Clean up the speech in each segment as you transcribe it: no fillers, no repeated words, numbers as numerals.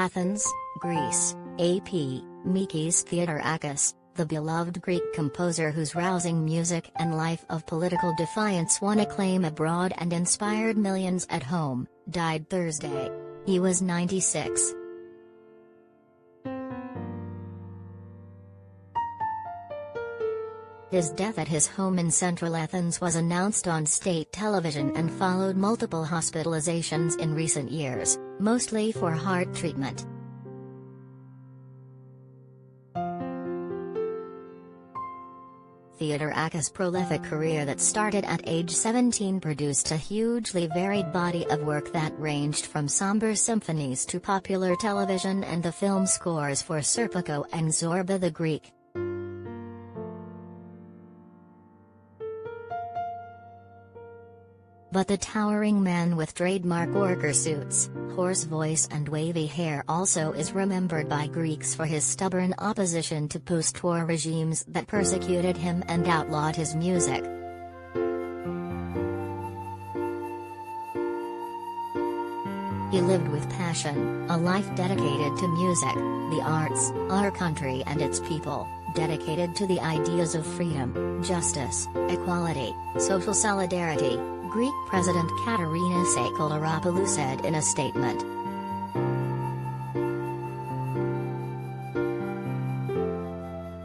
Athens, Greece, AP, Mikis Theodorakis, the beloved Greek composer whose rousing music and life of political defiance won acclaim abroad and inspired millions at home, died Thursday. He was 96. His death at his home in central Athens was announced on state television and followed multiple hospitalizations in recent years, mostly for heart treatment. Theodorakis' prolific career that started at age 17 produced a hugely varied body of work that ranged from somber symphonies to popular television and the film scores for Serpico and Zorba the Greek. But the towering man with trademark worker suits, hoarse voice and wavy hair also is remembered by Greeks for his stubborn opposition to post-war regimes that persecuted him and outlawed his music. He lived with passion, a life dedicated to music, the arts, our country and its people, dedicated to the ideas of freedom, justice, equality, social solidarity, Greek President Katerina Sakellaropoulou said in a statement.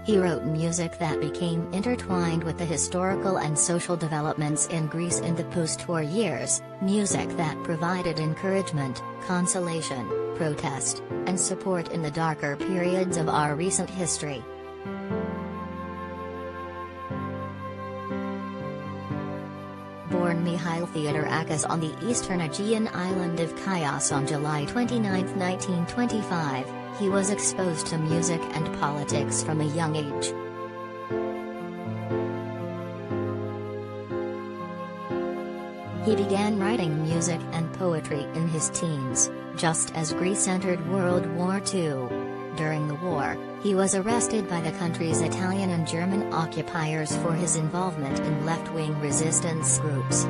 He wrote music that became intertwined with the historical and social developments in Greece in the post-war years, music that provided encouragement, consolation, protest, and support in the darker periods of our recent history. Born Mikhail Theodorakis on the eastern Aegean island of Chios on July 29, 1925, he was exposed to music and politics from a young age. He began writing music and poetry in his teens, just as Greece entered World War II. During the war, he was arrested by the country's Italian and German occupiers for his involvement in left-wing resistance groups.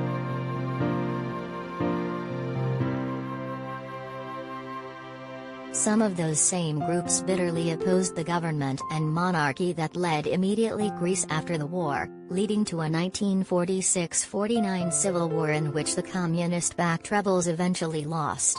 Some of those same groups bitterly opposed the government and monarchy that led immediately Greece after the war, leading to a 1946-49 civil war in which the communist-backed rebels eventually lost.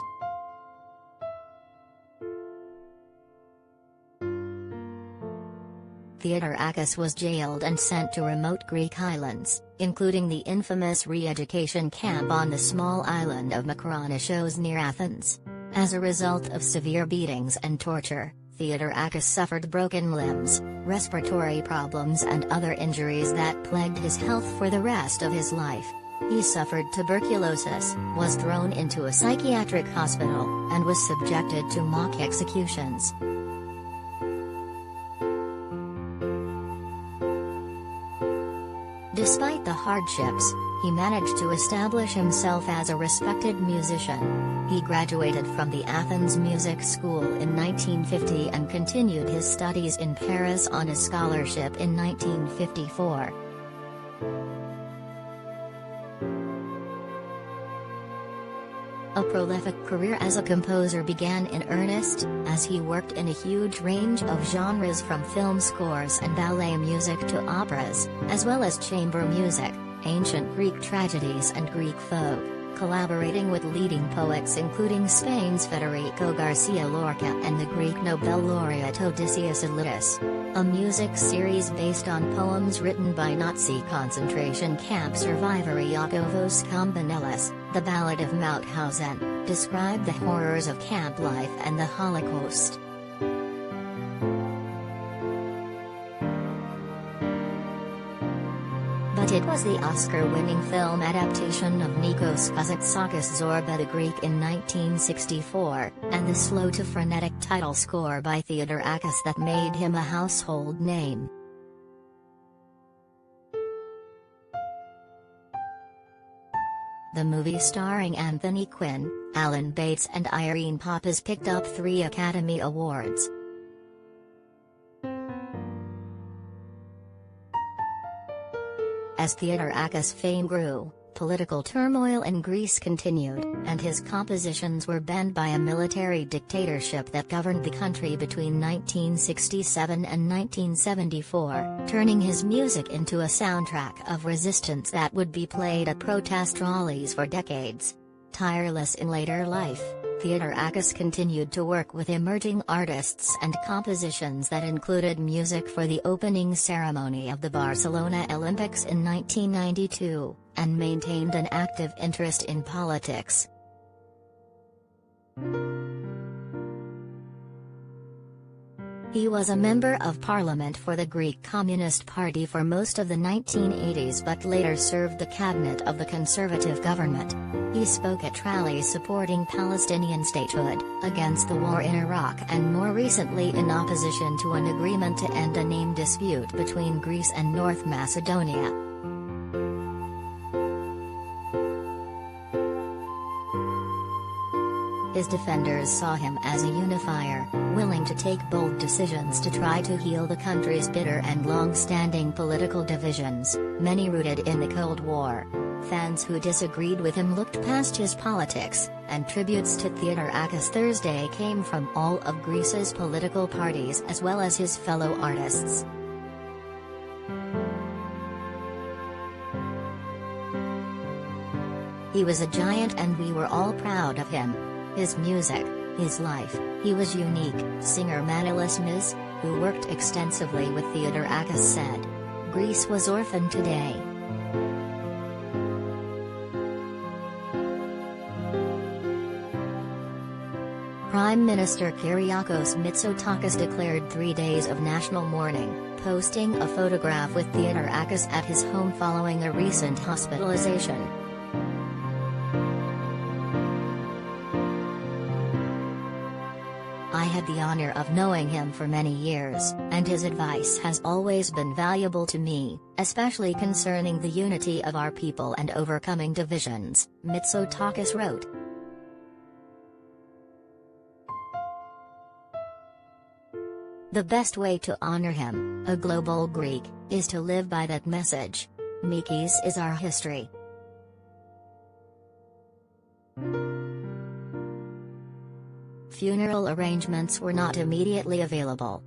Theodorakis was jailed and sent to remote Greek islands, including the infamous re-education camp on the small island of Makronishos near Athens. As a result of severe beatings and torture, Theodorakis suffered broken limbs, respiratory problems and other injuries that plagued his health for the rest of his life. He suffered tuberculosis, was thrown into a psychiatric hospital, and was subjected to mock executions. Despite the hardships, he managed to establish himself as a respected musician. He graduated from the Athens Music School in 1950 and continued his studies in Paris on a scholarship in 1954. A prolific career as a composer began in earnest, as he worked in a huge range of genres from film scores and ballet music to operas, as well as chamber music, ancient Greek tragedies and Greek folk, collaborating with leading poets including Spain's Federico Garcia Lorca and the Greek Nobel laureate Odysseus Elitis. A music series based on poems written by Nazi concentration camp survivor Iakovos Kambanelis, The Ballad of Mauthausen, described the horrors of camp life and the Holocaust. But it was the Oscar-winning film adaptation of Nikos Kazantzakis' Zorba the Greek in 1964, and the slow-to-frenetic title score by Theodorakis that made him a household name. The movie starring Anthony Quinn, Alan Bates and Irene Papas picked up 3 Academy Awards. As Theodorakis' fame grew, political turmoil in Greece continued, and his compositions were banned by a military dictatorship that governed the country between 1967 and 1974, turning his music into a soundtrack of resistance that would be played at protest rallies for decades. Tireless in later life, Theodorakis continued to work with emerging artists and compositions that included music for the opening ceremony of the Barcelona Olympics in 1992, and maintained an active interest in politics. He was a member of parliament for the Greek Communist Party for most of the 1980s but later served the cabinet of the conservative government. He spoke at rallies supporting Palestinian statehood, against the war in Iraq and more recently in opposition to an agreement to end a name dispute between Greece and North Macedonia. His defenders saw him as a unifier, willing to take bold decisions to try to heal the country's bitter and long-standing political divisions, many rooted in the Cold War. Fans who disagreed with him looked past his politics, and tributes to Theodorakis Thursday came from all of Greece's political parties as well as his fellow artists. He was a giant and we were all proud of him. His music, his life, he was unique, singer Manilis Miz, who worked extensively with Theodorakis said. Greece was orphaned today. Prime Minister Kyriakos Mitsotakis declared 3 days of national mourning, posting a photograph with Theodorakis at his home following a recent hospitalization. I had the honor of knowing him for many years, and his advice has always been valuable to me, especially concerning the unity of our people and overcoming divisions, Mitsotakis wrote. The best way to honor him, a global Greek, is to live by that message. Mikis is our history. Funeral arrangements were not immediately available,